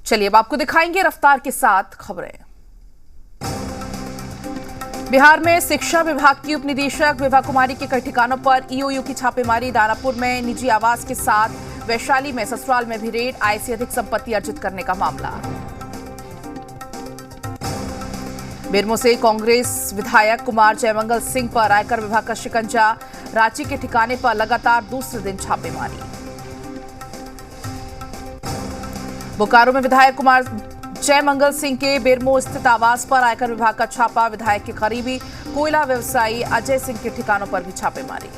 चलिए अब आपको दिखाएंगे रफ्तार के साथ खबरें। बिहार में शिक्षा विभाग की उपनिदेशक विभा कुमारी के कई ठिकानों पर ईओयू की छापेमारी। दानापुर में निजी आवास के साथ वैशाली में ससुराल में भी रेड। आय से अधिक संपत्ति अर्जित करने का मामला। बेरमो से कांग्रेस विधायक कुमार जयमंगल सिंह पर आयकर विभाग का शिकंजा। रांची के ठिकाने पर लगातार दूसरे दिन छापेमारी। बोकारो में विधायक कुमार जयमंगल सिंह के बेरमो स्थित आवास पर आयकर विभाग का छापा। विधायक के करीबी कोयला व्यवसायी अजय सिंह के ठिकानों पर भी छापेमारी।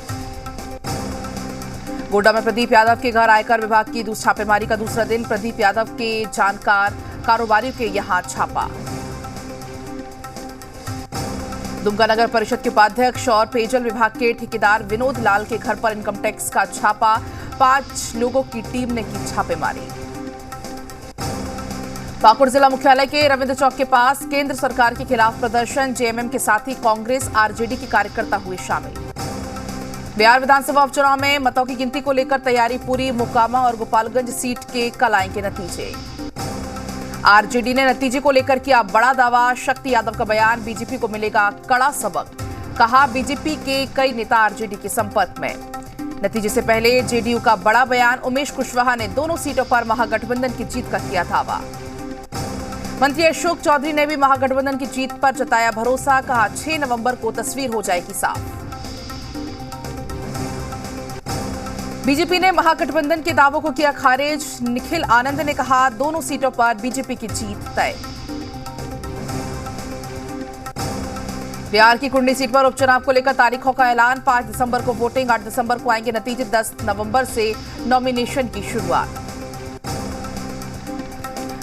गोड्डा में प्रदीप यादव के घर आयकर विभाग की छापेमारी का दूसरा दिन। प्रदीप यादव के जानकार कारोबारियों के यहां छापा। दुमका नगर परिषद के उपाध्यक्ष और पेयजल विभाग के ठेकेदार विनोद लाल के घर पर इनकम टैक्स का छापा। 5 लोगों की टीम ने की छापेमारी। पाकुड़ जिला मुख्यालय के रविंद्र चौक के पास केंद्र सरकार के खिलाफ प्रदर्शन। जेएमएम के साथ ही कांग्रेस आरजेडी के कार्यकर्ता हुए शामिल। बिहार विधानसभा उपचुनाव में मतों की गिनती को लेकर तैयारी पूरी। मोकामा और गोपालगंज सीट के कल आएंगे नतीजे। आरजेडी ने नतीजे को लेकर किया बड़ा दावा। शक्ति यादव का बयान, बीजेपी को मिलेगा कड़ा सबक। कहा बीजेपी के कई नेता आरजेडी के संपर्क में। नतीजे से पहले जेडीयू का बड़ा बयान। उमेश कुशवाहा ने दोनों सीटों पर महागठबंधन की जीत का किया दावा। मंत्री अशोक चौधरी ने भी महागठबंधन की जीत पर जताया भरोसा। कहा 6 नवंबर को तस्वीर हो जाएगी साफ। बीजेपी ने महागठबंधन के दावों को किया खारिज। निखिल आनंद ने कहा दोनों सीटों पर बीजेपी की जीत तय। बिहार की कुंडी सीट पर उपचुनाव को लेकर तारीखों का ऐलान। 5 दिसंबर को वोटिंग, 8 दिसंबर को आएंगे नतीजे। 10 नवंबर से नॉमिनेशन की शुरुआत।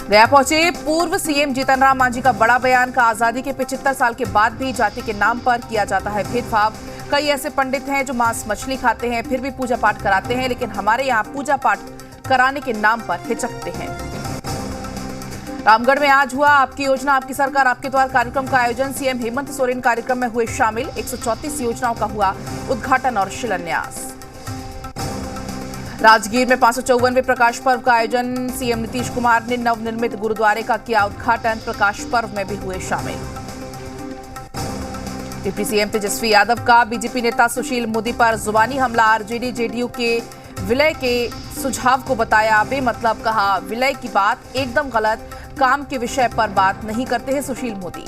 गया पहुंचे पूर्व सीएम जीतन राम मांझी का बड़ा बयान। का आजादी के 75 साल के बाद भी जाति के नाम पर किया जाता है भेदभाव। कई ऐसे पंडित हैं जो मांस मछली खाते हैं फिर भी पूजा पाठ कराते हैं, लेकिन हमारे यहाँ पूजा पाठ कराने के नाम पर हिचकते हैं। रामगढ़ में आज हुआ आपकी योजना आपकी सरकार आपके द्वार कार्यक्रम का आयोजन। सीएम हेमंत सोरेन कार्यक्रम में हुए शामिल। 134 योजनाओं का हुआ उद्घाटन और शिलान्यास। राजगीर में 554वें प्रकाश पर्व का आयोजन। सीएम नीतीश कुमार ने नवनिर्मित गुरुद्वारे का किया उद्घाटन। प्रकाश पर्व में भी हुए शामिल। डिप्टी सीएम तेजस्वी यादव का बीजेपी नेता सुशील मोदी पर जुबानी हमला। आरजेडी जेडीयू के विलय के सुझाव को बताया बेमतलब। कहा विलय की बात एकदम गलत। काम के विषय पर बात नहीं करते हैं सुशील मोदी।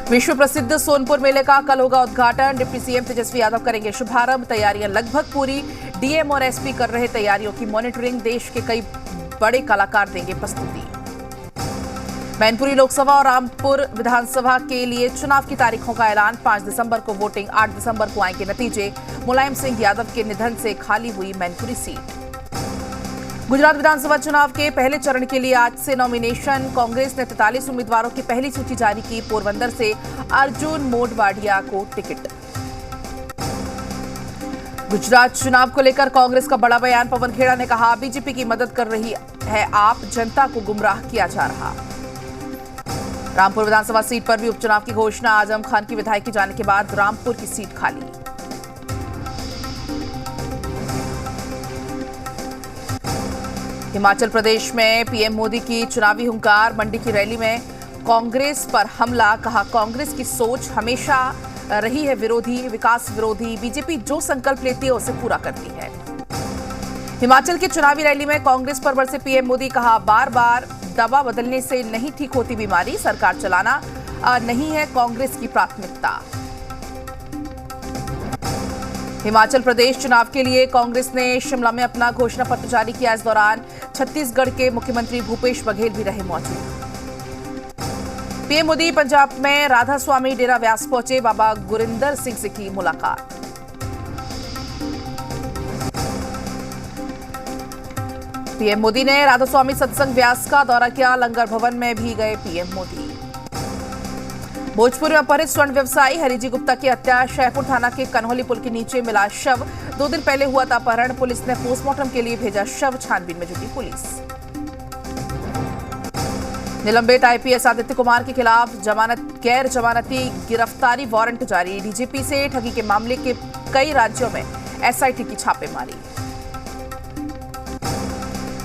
विश्व प्रसिद्ध सोनपुर मेले का कल होगा उद्घाटन। डिप्टी सीएम तेजस्वी यादव करेंगे शुभारंभ। तैयारियां लगभग पूरी। डीएम और एसपी कर रहे तैयारियों की मॉनिटरिंग। देश के कई बड़े कलाकार देंगे प्रस्तुति। मैनपुरी लोकसभा और रामपुर विधानसभा के लिए चुनाव की तारीखों का ऐलान। 5 दिसंबर को वोटिंग, 8 दिसंबर को आएंगे नतीजे। मुलायम सिंह यादव के निधन से खाली हुई मैनपुरी सीट। गुजरात विधानसभा चुनाव के पहले चरण के लिए आज से नॉमिनेशन। कांग्रेस ने 43 उम्मीदवारों की पहली सूची जारी की। पोरबंदर से अर्जुन मोढवाडिया को टिकट। गुजरात चुनाव को लेकर कांग्रेस का बड़ा बयान। पवन खेड़ा ने कहा बीजेपी की मदद कर रही है आप, जनता को गुमराह किया जा रहा। रामपुर विधानसभा सीट पर भी उपचुनाव की घोषणा। आजम खान की विधायकी जाने के बाद रामपुर की सीट खाली। हिमाचल प्रदेश में पीएम मोदी की चुनावी हुंकार। मंडी की रैली में कांग्रेस पर हमला। कहा कांग्रेस की सोच हमेशा रही है विरोधी, विकास विरोधी। बीजेपी जो संकल्प लेती है उसे पूरा करती है। हिमाचल की चुनावी रैली में कांग्रेस पर बरसे पीएम मोदी। कहा बार बार दवा बदलने से नहीं ठीक होती बीमारी। सरकार चलाना नहीं है कांग्रेस की प्राथमिकता। हिमाचल प्रदेश चुनाव के लिए कांग्रेस ने शिमला में अपना घोषणा पत्र जारी किया। इस दौरान छत्तीसगढ़ के मुख्यमंत्री भूपेश बघेल भी रहे मौजूद। पीएम मोदी पंजाब में राधा स्वामी डेरा व्यास पहुंचे। बाबा गुरिंदर सिंह से की मुलाकात। पीएम मोदी ने राधा स्वामी सत्संग व्यास का दौरा किया। लंगर भवन में भी गए पीएम मोदी। भोजपुर में अपहरित स्वर्ण व्यवसायी हरिजी गुप्ता की हत्या। शहपुर थाना के कन्होली पुल के नीचे मिला शव। 2 दिन पहले हुआ था अपहरण। पुलिस ने पोस्टमार्टम के लिए भेजा शव। छानबीन में जुटी पुलिस। निलंबित आईपीएस आदित्य कुमार के खिलाफ गैर जमानती गिरफ्तारी वारंट जारी। डीजीपी से ठगी के मामले के कई राज्यों में एसआईटी की छापेमारी।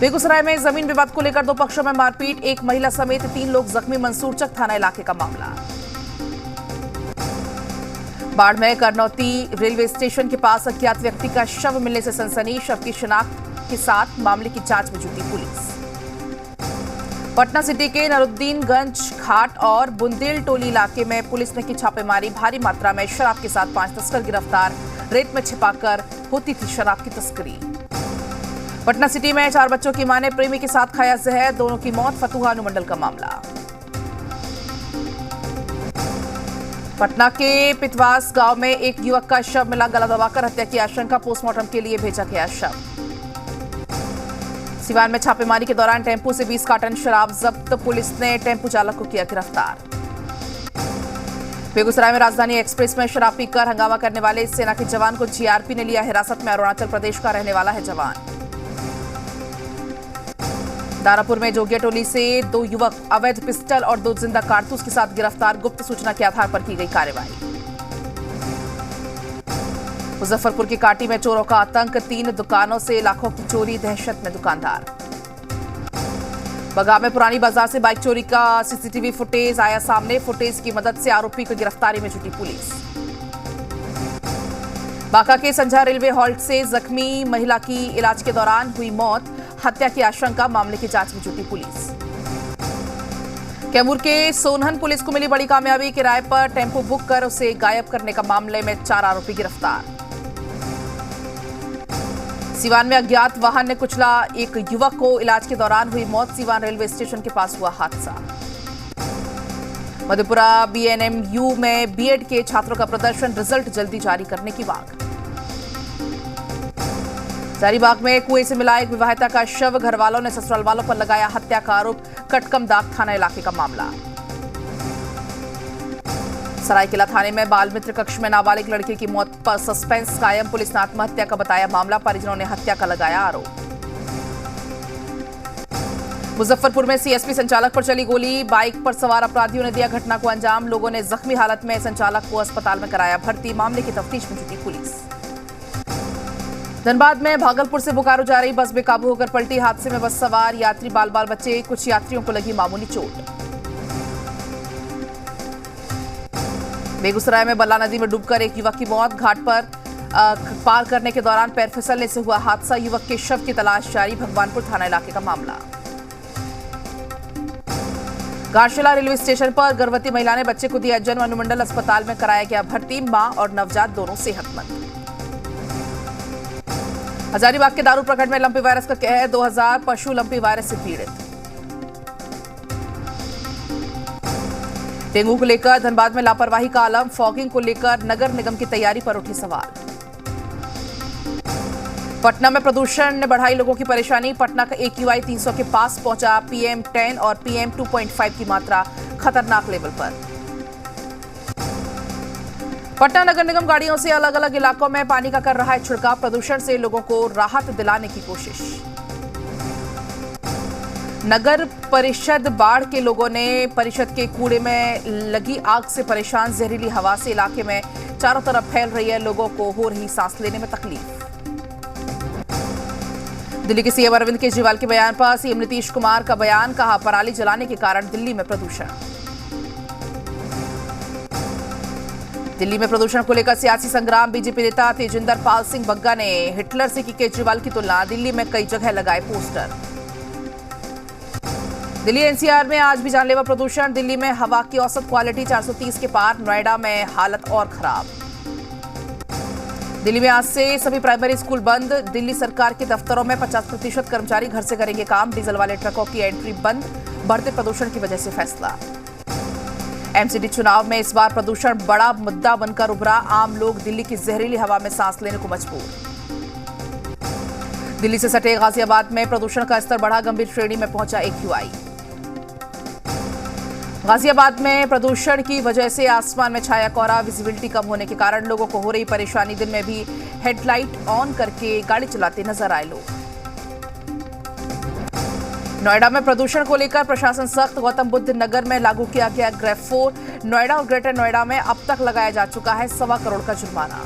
बेगूसराय में जमीन विवाद को लेकर दो पक्षों में मारपीट, एक महिला समेत 3 लोग जख्मी, मंसूरचक थाना इलाके का मामला। बाढ़ में करनौती रेलवे स्टेशन के पास अज्ञात व्यक्ति का शव मिलने से सनसनी, शव की शिनाख्त के साथ मामले की जांच में जुटी पुलिस। पटना सिटी के नरुद्दीनगंज घाट और बुंदेल टोली इलाके में पुलिस ने की छापेमारी, भारी मात्रा में शराब के साथ 5 तस्कर गिरफ्तार, रेत में छिपाकर होती थी शराब की तस्करी। पटना सिटी में 4 बच्चों की मां ने प्रेमी के साथ खाया जहर, दोनों की मौत, फतुहा अनुमंडल का मामला। पटना के पितवास गांव में एक युवक का शव मिला, गला दबाकर हत्या की आशंका, पोस्टमार्टम के लिए भेजा गया शव। सिवान में छापेमारी के दौरान टेम्पो से 20 कार्टन शराब जब्त, पुलिस ने टेम्पो चालक को किया गिरफ्तार। बेगूसराय में राजधानी एक्सप्रेस में शराब पीकर हंगामा करने वाले सेना के जवान को जीआरपी ने लिया हिरासत में, अरुणाचल प्रदेश का रहने वाला है जवान। दानापुर में जोगिया टोली से 2 युवक अवैध पिस्टल और 2 जिंदा कारतूस के साथ गिरफ्तार, गुप्त सूचना के आधार पर की गई कार्रवाई। मुजफ्फरपुर की काटी में चोरों का आतंक, 3 दुकानों से लाखों की चोरी, दहशत में दुकानदार। बगा में पुरानी बाजार से बाइक चोरी का सीसीटीवी फुटेज आया सामने, फुटेज की मदद से आरोपी को गिरफ्तारी में जुटी पुलिस। बांका के संझा रेलवे हॉल्ट से जख्मी महिला की इलाज के दौरान हुई मौत, हत्या की आशंका, मामले की जांच में जुटी पुलिस। कैमूर के सोनहन पुलिस को मिली बड़ी कामयाबी, किराए पर टेम्पो बुक कर उसे गायब करने का मामले में 4 आरोपी गिरफ्तार। सिवान में अज्ञात वाहन ने कुचला एक युवक को, इलाज के दौरान हुई मौत, सिवान रेलवे स्टेशन के पास हुआ हादसा। मधेपुरा बीएनएमयू में बीएड के छात्रों का प्रदर्शन, रिजल्ट जल्दी जारी करने की मांग। हजारीबाग में कुएं से मिला एक विवाहिता का शव, घर वालों ने ससुराल वालों पर लगाया हत्या का आरोप, कटकमदाग थाना इलाके का मामला। सरायकेला थाने में बाल मित्र कक्ष में नाबालिग लड़के की मौत पर सस्पेंस कायम, पुलिस ने आत्महत्या का बताया मामला, परिजनों ने हत्या का लगाया आरोप। मुजफ्फरपुर में सीएसपी संचालक पर चली गोली, बाइक पर सवार अपराधियों ने दिया घटना को अंजाम, लोगों ने जख्मी हालत में संचालक को अस्पताल में कराया भर्ती, मामले की तफ्तीश में जुटी पुलिस। धनबाद में भागलपुर से बोकारो जा रही बस बेकाबू होकर पलटी, हादसे में बस सवार यात्री बाल बाल बचे, कुछ यात्रियों को लगी मामूली चोट। बेगूसराय में बल्ला नदी में डूबकर एक युवक की मौत, घाट पर पार करने के दौरान पैर फिसलने से हुआ हादसा, युवक के शव की तलाश जारी, भगवानपुर थाना इलाके का मामला। घाटशिला रेलवे स्टेशन पर गर्भवती महिला ने बच्चे को दिया जन्म, अनुमंडल अस्पताल में कराया गया भर्ती, मां और नवजात दोनों सेहतमंद। हजारीबाग के दारू प्रखंड में लंपी वायरस का कहर, 2000 पशु लंपी वायरस से पीड़ित। डेंगू को लेकर धनबाद में लापरवाही का आलम, फॉगिंग को लेकर नगर निगम की तैयारी पर उठे सवाल। पटना में प्रदूषण ने बढ़ाई लोगों की परेशानी, पटना का AQI 300 के पास पहुंचा, PM10 और PM 2.5 की मात्रा खतरनाक लेवल पर। पटना नगर निगम गाड़ियों से अलग अलग इलाकों में पानी का कर रहा है छिड़काव, प्रदूषण से लोगों को राहत दिलाने की कोशिश। नगर परिषद बाढ़ के लोगों ने परिषद के कूड़े में लगी आग से परेशान, जहरीली हवा से इलाके में चारों तरफ फैल रही है, लोगों को हो रही सांस लेने में तकलीफ। दिल्ली के सीएम अरविंद केजरीवाल के बयान पर सीएम नीतीश कुमार का बयान, कहा पराली जलाने के कारण दिल्ली में प्रदूषण। दिल्ली में प्रदूषण को लेकर सियासी संग्राम, बीजेपी नेता तेजिंदर पाल सिंह बग्गा ने हिटलर से की केजरीवाल की तुलना, दिल्ली में कई जगह लगाए पोस्टर। दिल्ली एनसीआर में आज भी जानलेवा प्रदूषण, दिल्ली में हवा की औसत क्वालिटी 430 के पार, नोएडा में हालत और खराब। दिल्ली में आज से सभी प्राइमरी स्कूल बंद, दिल्ली सरकार के दफ्तरों में 50% कर्मचारी घर से करेंगे काम, डीजल वाले ट्रकों की एंट्री बंद, बढ़ते प्रदूषण की वजह से फैसला। एमसीडी चुनाव में इस बार प्रदूषण बड़ा मुद्दा बनकर उभरा, आम लोग दिल्ली की जहरीली हवा में सांस लेने को मजबूर। दिल्ली से सटे गाजियाबाद में प्रदूषण का स्तर बढ़ा, गंभीर श्रेणी में पहुंचा AQI। गाजियाबाद में प्रदूषण की वजह से आसमान में छाया कोहरा, विजिबिलिटी कम होने के कारण लोगों को हो रही परेशानी, दिन में भी हेडलाइट ऑन करके गाड़ी चलाते नजर आए लोग। नोएडा में प्रदूषण को लेकर प्रशासन सख्त, गौतम बुद्ध नगर में लागू किया गया ग्रेफ 4, नोएडा और ग्रेटर नोएडा में अब तक लगाया जा चुका है 1.25 करोड़ का जुर्माना।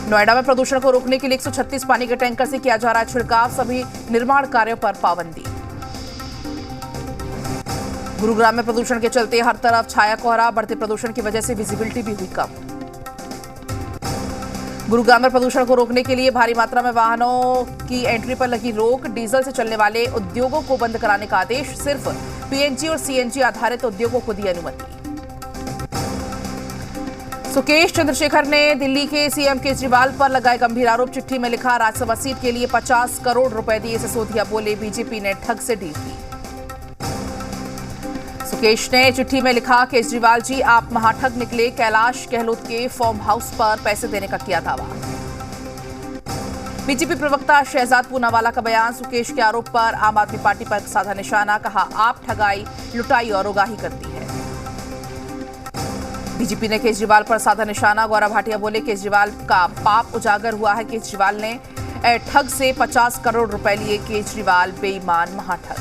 नोएडा में प्रदूषण को रोकने के लिए 136 पानी के टैंकर से किया जा रहा है छिड़काव, सभी निर्माण कार्यों पर पाबंदी। गुरुग्राम में प्रदूषण के चलते हर तरफ छाया कोहरा, बढ़ते प्रदूषण की वजह से विजिबिलिटी भी हुई कम। गुरुग्राम में प्रदूषण को रोकने के लिए भारी मात्रा में वाहनों की एंट्री पर लगी रोक, डीजल से चलने वाले उद्योगों को बंद कराने का आदेश, सिर्फ पीएनजी और सीएनजी आधारित उद्योगों को दी अनुमति। सुकेश चंद्रशेखर ने दिल्ली के सीएम केजरीवाल पर लगाए गंभीर आरोप, चिट्ठी में लिखा राज्यसभा सीट के लिए 50 करोड़ रुपए दिए, सिसोदिया बोले बीजेपी ने ठग से डील की। सुकेश ने चिट्ठी में लिखा, केजरीवाल जी आप महाठग निकले, कैलाश गहलोत के फार्म हाउस पर पैसे देने का किया दावा। बीजेपी प्रवक्ता शहजाद पूनावाला का बयान, सुकेश के आरोप पर आम आदमी पार्टी पर साधा निशाना, कहा आप ठगाई, लुटाई और उगाही करती है। बीजेपी ने केजरीवाल पर साधा निशाना, गौरव भाटिया बोले केजरीवाल का पाप उजागर हुआ है, केजरीवाल ने ठग से 50 करोड़ रुपए लिए, केजरीवाल बेईमान महाठग।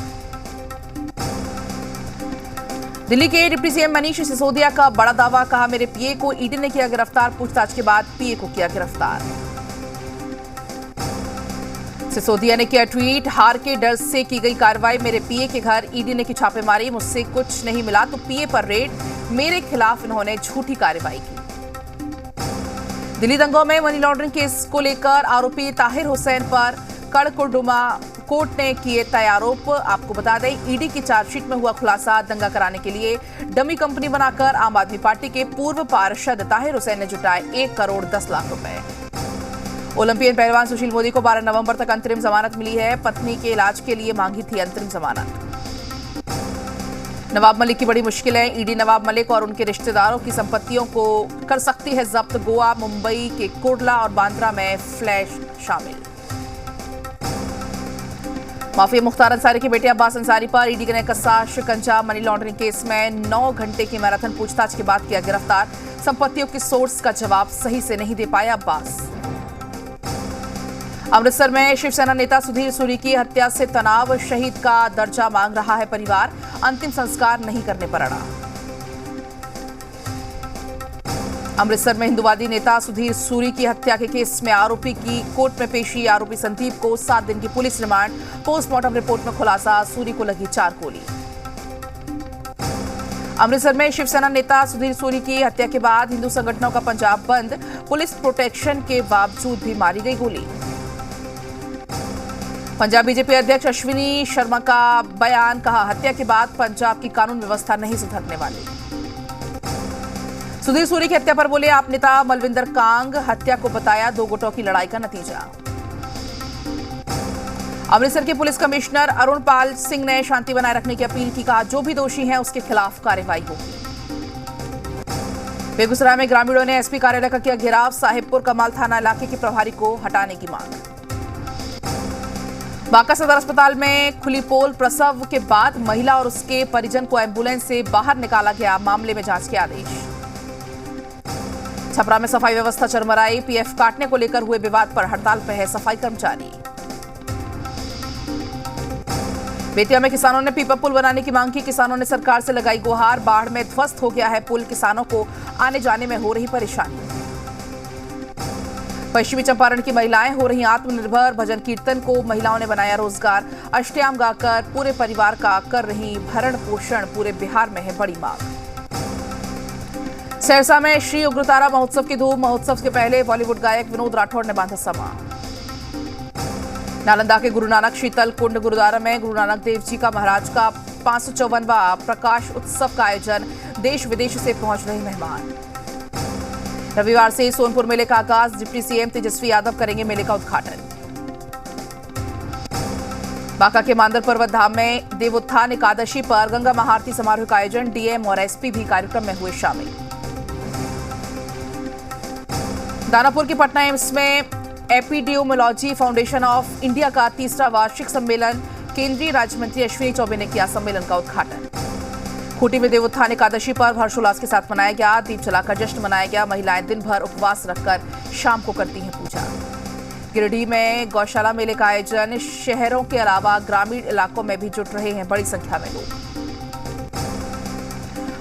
दिल्ली के डिप्टी सीएम मनीष सिसोदिया का बड़ा दावा, कहा मेरे पीए को ईडी ने किया गिरफ्तार, पूछताछ के बाद पीए को किया गिरफ्तार। सिसोदिया ने किया ट्वीट, हार के डर से की गई कार्रवाई, मेरे पीए के घर ईडी ने की छापेमारी, मुझसे कुछ नहीं मिला तो पीए पर रेड, मेरे खिलाफ इन्होंने झूठी कार्रवाई की। दिल्ली दंगों में मनी लॉन्ड्रिंग केस को लेकर आरोपी ताहिर हुसैन पर कड़कुडुमा कोर्ट ने किए तय आरोप। आपको बता दें, ईडी की चार्जशीट में हुआ खुलासा, दंगा कराने के लिए डमी कंपनी बनाकर आम आदमी पार्टी के पूर्व पार्षद ताहिर हुसैन ने जुटाए 1 करोड़ 10 लाख रुपए। ओलंपियन पहलवान सुशील मोदी को 12 नवंबर तक अंतरिम जमानत मिली है, पत्नी के इलाज के लिए मांगी थी अंतरिम जमानत। नवाब मलिक की बड़ी मुश्किल है, ईडी नवाब मलिक और उनके रिश्तेदारों की संपत्तियों को कर सकती है जब्त, गोवा, मुंबई के कुर्ला और बांद्रा में फ्लैश शामिल। माफिया मुख्तार अंसारी के बेटे अब्बास अंसारी पर ईडी ने कसा शिकंजा, मनी लॉन्ड्रिंग केस में 9 घंटे की मैराथन पूछताछ के बाद किया गिरफ्तार, संपत्तियों के सोर्स का जवाब सही से नहीं दे पाया अब्बास। अमृतसर में शिवसेना नेता सुधीर सूरी की हत्या से तनाव, शहीद का दर्जा मांग रहा है परिवार, अंतिम संस्कार नहीं करने पर अड़ा। अमृतसर में हिंदुवादी नेता सुधीर सूरी की हत्या के केस में आरोपी की कोर्ट में पेशी, आरोपी संदीप को 7 दिन की पुलिस रिमांड, पोस्टमार्टम रिपोर्ट में खुलासा, सूरी को लगी 4 गोली। अमृतसर में शिवसेना नेता सुधीर सूरी की हत्या के बाद हिंदू संगठनों का पंजाब बंद, पुलिस प्रोटेक्शन के बावजूद भी मारी गई गोली। पंजाब बीजेपी अध्यक्ष अश्विनी शर्मा का बयान, कहा हत्या के बाद पंजाब की कानून व्यवस्था नहीं सुधरने वाली। सुधीर सूरी की हत्या पर बोले आप नेता मलविंदर कांग, हत्या को बताया 2 गुटों की लड़ाई का नतीजा। अमृतसर के पुलिस कमिश्नर अरुण पाल सिंह ने शांति बनाए रखने की अपील की, कहा जो भी दोषी हैं उसके खिलाफ कार्रवाई होगी। बेगूसराय में ग्रामीणों ने एसपी कार्यालय का किया घेराव, साहिबपुर कमाल थाना इलाके के प्रभारी को हटाने की मांग। बांका सदर अस्पताल में खुली पोल, प्रसव के बाद महिला और उसके परिजन को एम्बुलेंस से बाहर निकाला गया, मामले में जांच के आदेश। छपरा में सफाई व्यवस्था चरमराई, पीएफ काटने को लेकर हुए विवाद पर हड़ताल पर है सफाई कर्मचारी। बेतिया में किसानों ने पीपा पुल बनाने की मांग की, किसानों ने सरकार से लगाई गुहार, बाढ़ में ध्वस्त हो गया है पुल, किसानों को आने जाने में हो रही परेशानी। पश्चिमी चंपारण की महिलाएं हो रही आत्मनिर्भर, भजन कीर्तन को महिलाओं ने बनाया रोजगार, अष्टयाम गाकर पूरे परिवार का कर रही भरण पोषण, पूरे बिहार में है बड़ी मांग। सहरसा में श्री उग्रतारा महोत्सव की धूम, महोत्सव के पहले बॉलीवुड गायक विनोद राठौड़ ने बांधा समा। नालंदा के गुरु नानक शीतल कुंड गुरुद्वारा में गुरु नानक देव जी का महाराज का 554वां प्रकाश उत्सव का आयोजन, देश विदेश से पहुंच रहे मेहमान। रविवार से सोनपुर मेले का आगाज, डिप्टी सीएम तेजस्वी यादव करेंगे मेले का उद्घाटन। बांका के मांदर पर्वत धाम में देवोत्थान एकादशी पर गंगा महाआरती समारोह का आयोजन, डीएम और एसपी भी कार्यक्रम में हुए शामिल। दानापुर के पटना एम्स में एपिडियोमोलॉजी फाउंडेशन ऑफ इंडिया का 3रा वार्षिक सम्मेलन, केंद्रीय राज्य मंत्री अश्विनी चौबे ने किया सम्मेलन का उद्घाटन। खूंटी में देवोत्थान एकादशी पर हर्षोल्लास के साथ मनाया गया, दीप जलाकर जश्न मनाया गया, महिलाएं दिन भर उपवास रखकर शाम को करती हैं पूजा। गिरिडीह में गौशाला मेले का आयोजन, शहरों के अलावा ग्रामीण इलाकों में भी जुट रहे हैं बड़ी संख्या में लोग।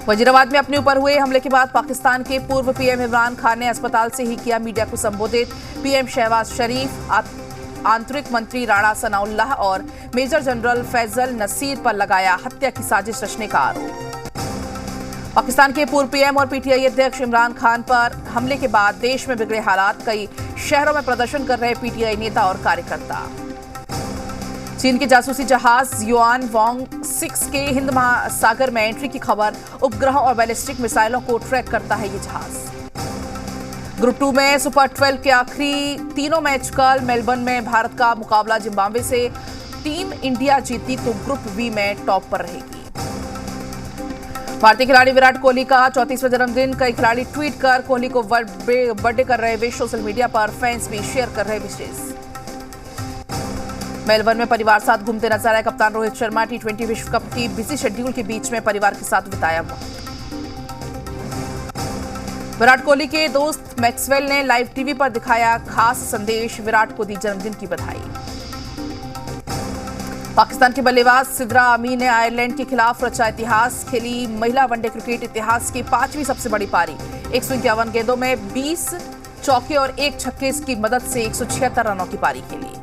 वजीराबाद में अपने ऊपर हुए हमले के बाद पाकिस्तान के पूर्व पीएम इमरान खान ने अस्पताल से ही किया मीडिया को संबोधित। पीएम शहबाज शरीफ, आंतरिक मंत्री राणा सनाउल्लाह और मेजर जनरल फैजल नसीर पर लगाया हत्या की साजिश रचने का आरोप। पाकिस्तान के पूर्व पीएम और पीटीआई अध्यक्ष इमरान खान पर हमले के बाद देश में बिगड़े हालात, कई शहरों में प्रदर्शन कर रहे पीटीआई नेता और कार्यकर्ता। चीन के जासूसी जहाज युआन वांग 6 के हिंद महासागर में एंट्री की खबर। उपग्रह और बैलिस्टिक मिसाइलों को ट्रैक करता है ये जहाज। ग्रुप 2 में सुपर 12 के आखिरी तीनों मैच कल मेलबर्न में भारत का मुकाबला जिम्बाब्वे से। टीम इंडिया जीती तो ग्रुप बी में टॉप पर रहेगी। भारतीय खिलाड़ी विराट कोहली का 34वां जन्मदिन। कई खिलाड़ी ट्वीट कर कोहली को बर्थडे कर रहे विश। सोशल मीडिया पर फैंस भी शेयर कर रहे विशेष। मेलबर्न में परिवार साथ घूमते नजर आए कप्तान रोहित शर्मा। टी20 विश्व कप की बिजी शेड्यूल के बीच में परिवार के साथ बिताया वक्त। विराट कोहली के दोस्त मैक्सवेल ने लाइव टीवी पर दिखाया खास संदेश। विराट को दी जन्मदिन की बधाई। पाकिस्तान के बल्लेबाज सिद्रा अमी ने आयरलैंड के खिलाफ रचा इतिहास। खेली महिला वनडे क्रिकेट इतिहास की 5वीं सबसे बड़ी पारी। 151 गेंदों में 20 चौके और 1 छक्के की मदद से 176 रनों की पारी खेली।